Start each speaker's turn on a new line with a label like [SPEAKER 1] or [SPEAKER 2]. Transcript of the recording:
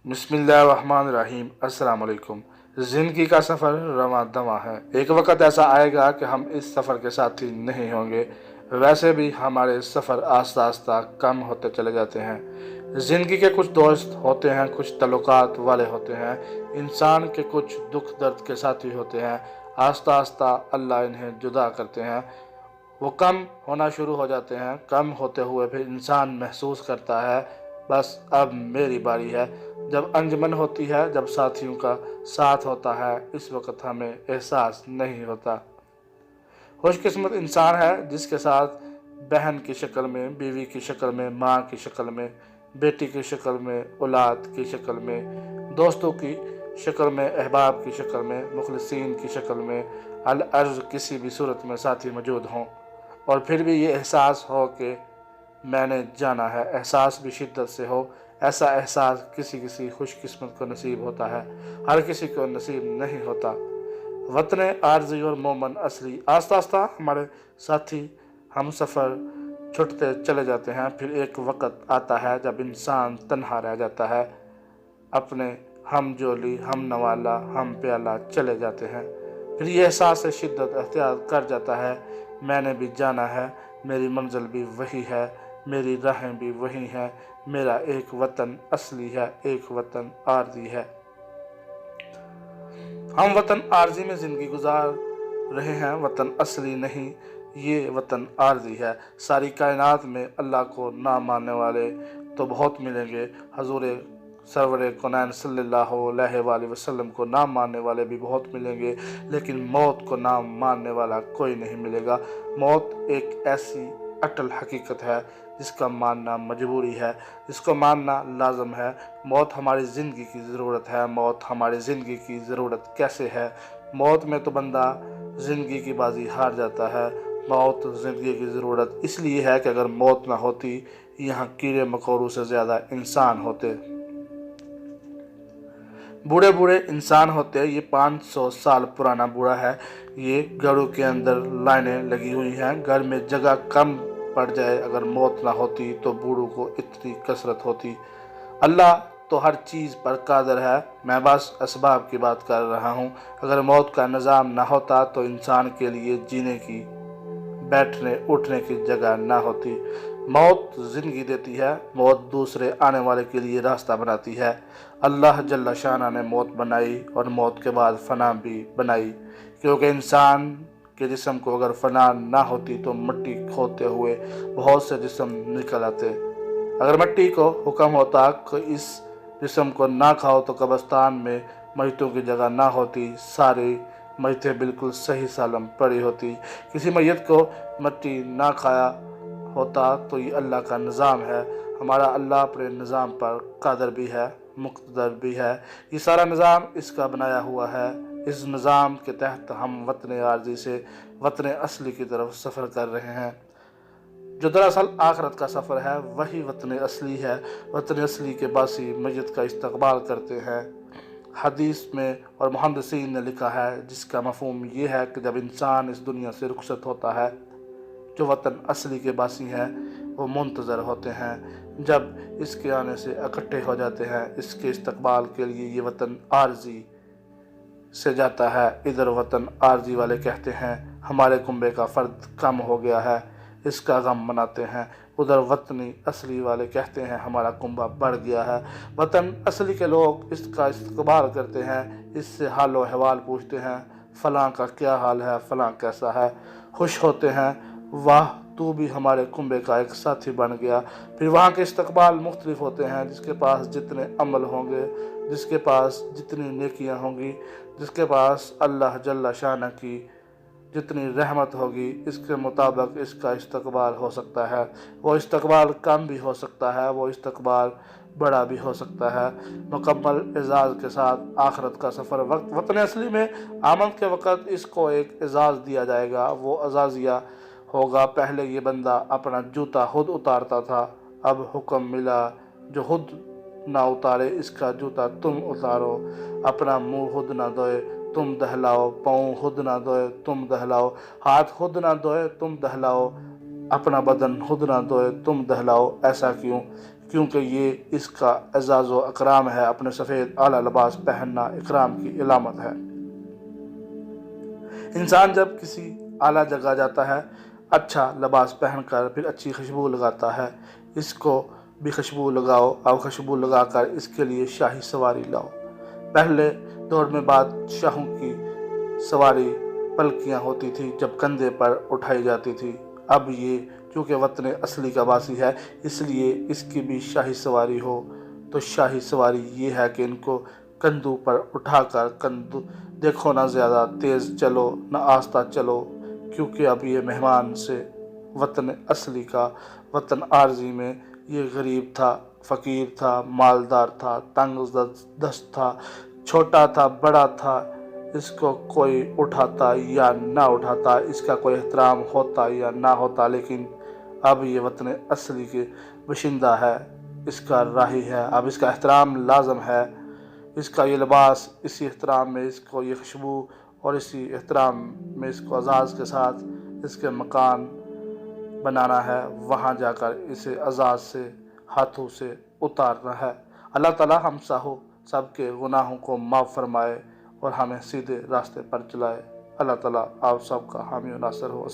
[SPEAKER 1] बिस्मिल्लाहिर्रहमानिर्रहीम। अस्सलाम वालेकुम। ज़िंदगी का सफ़र रवां दवां है। एक वक्त ऐसा आएगा कि हम इस सफ़र के साथी नहीं होंगे। वैसे भी हमारे सफ़र आस्ता आस्ता कम होते चले जाते हैं। ज़िंदगी के कुछ दोस्त होते हैं, कुछ तल्लुकात वाले होते हैं, इंसान के कुछ दुख दर्द के साथी होते हैं। आस्ता आस्ता अल्लाह इन्हें जुदा करते हैं, वो कम होना शुरू हो जाते हैं। कम होते हुए फिर इंसान महसूस करता है बस अब मेरी बारी है। जब अंजमन होती है, जब साथियों का साथ होता है, इस वक्त हमें एहसास नहीं होता। खुशकिस्मत इंसान है जिसके साथ बहन की शक्ल में, बीवी की शक्ल में, माँ की शक्ल में, बेटी की शक्ल में, औलाद की शक्ल में, दोस्तों की शक्ल में, अहबाब की शक्ल में, मुखलिसीन की शक्ल में, अल अर्ज़ किसी भी सूरत में साथी मौजूद हों। और फिर भी ये एहसास हो कि मैंने जाना है, एहसास भी शिद्दत से हो। ऐसा एहसास किसी किसी खुशकिस्मत को नसीब होता है, हर किसी को नसीब नहीं होता। वतन आरज़ी और मोमन असली। आस्ता आस्ता हमारे साथी हम सफ़र छुटते चले जाते हैं। फिर एक वक्त आता है जब इंसान तन्हा रह जाता है। अपने हम जोली, हम नवाला, हम प्याला चले जाते हैं। फिर ये एहसास से शिद्दत अख्तियार कर जाता है, मैंने भी जाना है, मेरी मंजिल भी वही है, मेरी राहें भी वही हैं, मेरा एक वतन असली है, एक वतन आरज़ी है। हम वतन आरज़ी में ज़िंदगी गुजार रहे हैं, वतन असली नहीं, ये वतन आरज़ी है। सारी कायनात में अल्लाह को ना मानने वाले तो बहुत मिलेंगे, हजूर सरवर कौनैन सल्लल्लाहु अलैहि वसल्लम को ना मानने वाले भी बहुत मिलेंगे, लेकिन मौत को ना मानने वाला कोई नहीं मिलेगा। मौत एक ऐसी अटल हकीकत है जिसका मानना मजबूरी है, जिसको मानना लाजम है। मौत हमारी ज़िंदगी की ज़रूरत है। मौत हमारी ज़िंदगी की ज़रूरत कैसे है? मौत में तो बंदा ज़िंदगी की बाजी हार जाता है। मौत ज़िंदगी की ज़रूरत इसलिए है कि अगर मौत ना होती, यहाँ कीड़े मकोड़ों से ज़्यादा इंसान होते। बूढ़े बूढ़े इंसान होते। ये 500 साल पुराना बूढ़ा है। ये घरों के अंदर लाइनें लगी हुई हैं। घर में जगह कम पड़ जाए, अगर मौत ना होती तो बूढ़ों को इतनी कसरत होती। अल्लाह तो हर चीज़ पर कादिर है, मैं बस असबाब की बात कर रहा हूँ। अगर मौत का निज़ाम ना होता तो इंसान के लिए जीने की, बैठने उठने की जगह ना होती। मौत ज़िंदगी देती है, मौत दूसरे आने वाले के लिए रास्ता बनाती है। अल्लाह जल्ला शाना ने मौत बनाई और मौत के बाद फना भी बनाई, क्योंकि इंसान के जिस्म को अगर फना ना होती तो मिट्टी खोदते हुए बहुत से जिस्म निकल आते। अगर मिट्टी को हुक्म होता कि इस जिस्म को ना खाओ तो कब्रिस्तान में मैयतों की जगह ना होती, सारी मैयतें बिल्कुल सही सालम पड़ी होती। किसी मैयत को मिट्टी ना खाया होता तो ये अल्लाह का निज़ाम है। हमारा अल्लाह अपने निज़ाम पर कादिर भी है, मुक़्तदर भी है। ये सारा निज़ाम इसका बनाया हुआ है। इस निज़ाम के तहत हम वतन आरज़ी से वतन असली की तरफ सफ़र कर रहे हैं। जो दरअसल आखिरत का सफ़र है वही वतन असली है। वतन असली के बासी मैयत का इस्तकबाल करते हैं। हदीस में और मुहद्दिसीन ने लिखा है, जिसका मफ़हूम ये है कि जब इंसान इस दुनिया से रुखसत होता है, जो वतन असली के बासी हैं वो मुंतज़र होते हैं। जब इसके आने से इकट्ठे हो जाते हैं, इसके इस्तकबाल के लिए ये वतन आरज़ी से जाता है। इधर वतन आरज़ी वाले कहते हैं हमारे कुंबे का फ़र्द कम हो गया है, इसका गम मनाते हैं। उधर वतनी असली वाले कहते हैं हमारा कुंबा बढ़ गया है। वतन असली के लोग इसका इस्तकबाल करते हैं, इससे हाल व अहवाल पूछते हैं, फ़लाँ का क्या हाल है, फ़लाँ कैसा है। खुश होते हैं, वाह तू भी हमारे कुंबे का एक साथी बन गया। फिर वहाँ के इस्तकबाल मुख्तलिफ होते हैं। जिसके पास जितने अमल होंगे, जिसके पास जितनी नेकियां होंगी, जिसके पास अल्लाह जल्ला शाना की जितनी रहमत होगी, इसके मुताबिक इसका इस्तकबाल हो सकता है। वो इस्तकबाल कम भी हो सकता है, वो इस्तकबाल बड़ा भी हो सकता है। मुकम्मल एजाज़ के साथ आखिरत का सफ़र। वतन असली में आमद के वक़्त इसको एक एजाज़ दिया जाएगा, वो अजाज़िया होगा। पहले ये बंदा अपना जूता खुद उतारता था, अब हुक्म मिला जो खुद ना उतारे इसका जूता तुम उतारो। अपना मुंह खुद ना धोए तुम दहलाओ, पाँव खुद ना धोए तुम दहलाओ, हाथ खुद ना धोए तुम दहलाओ, अपना बदन खुद ना धोए तुम दहलाओ। ऐसा क्यों? کیونکہ یہ اس کا اعزاز و اکرام ہے۔ اپنے سفید اعلیٰ لباس پہننا اکرام کی علامت ہے۔ انسان جب کسی اعلیٰ جگہ جاتا ہے، اچھا لباس پہن کر پھر اچھی خوشبو لگاتا ہے۔ اس کو بھی خوشبو لگاؤ اور خوشبو لگا کر اس کے لیے شاہی سواری لاؤ۔ پہلے دور میں بادشاہوں کی سواری پلکیاں ہوتی تھی جب کندھے پر اٹھائی جاتی تھی۔ اب یہ چونکہ وطن اصلی کا باسی ہے، اس لیے اس کی بھی شاہی سواری ہو۔ تو شاہی سواری یہ ہے کہ ان کو کندھوں پر اٹھا کر دیکھو نہ زیادہ تیز چلو نہ آہستہ چلو، کیونکہ اب یہ مہمان سے وطن اصلی کا۔ وطن عارضی میں یہ غریب تھا، فقیر تھا، مالدار تھا، تنگ دست تھا، چھوٹا تھا، بڑا تھا، اس کو کوئی اٹھاتا یا نہ اٹھاتا، اس کا کوئی احترام ہوتا یا نہ ہوتا، لیکن اب یہ وطن اصلی کے باشندہ ہے، اس کا راہی ہے، اب اس کا احترام لازم ہے۔ اس کا یہ لباس اسی احترام میں اس کو یہ خوشبو اور اسی احترام میں اس کو اعزاز کے ساتھ اس کے مکان بنانا ہے، وہاں جا کر اسے اعزاز سے ہاتھوں سے اتارنا ہے۔ اللہ تعالیٰ ہم سب کے گناہوں کو معاف فرمائے اور ہمیں سیدھے راستے پر چلائے۔ اللہ تعالیٰ آپ سب کا حامی و ناصر ہو۔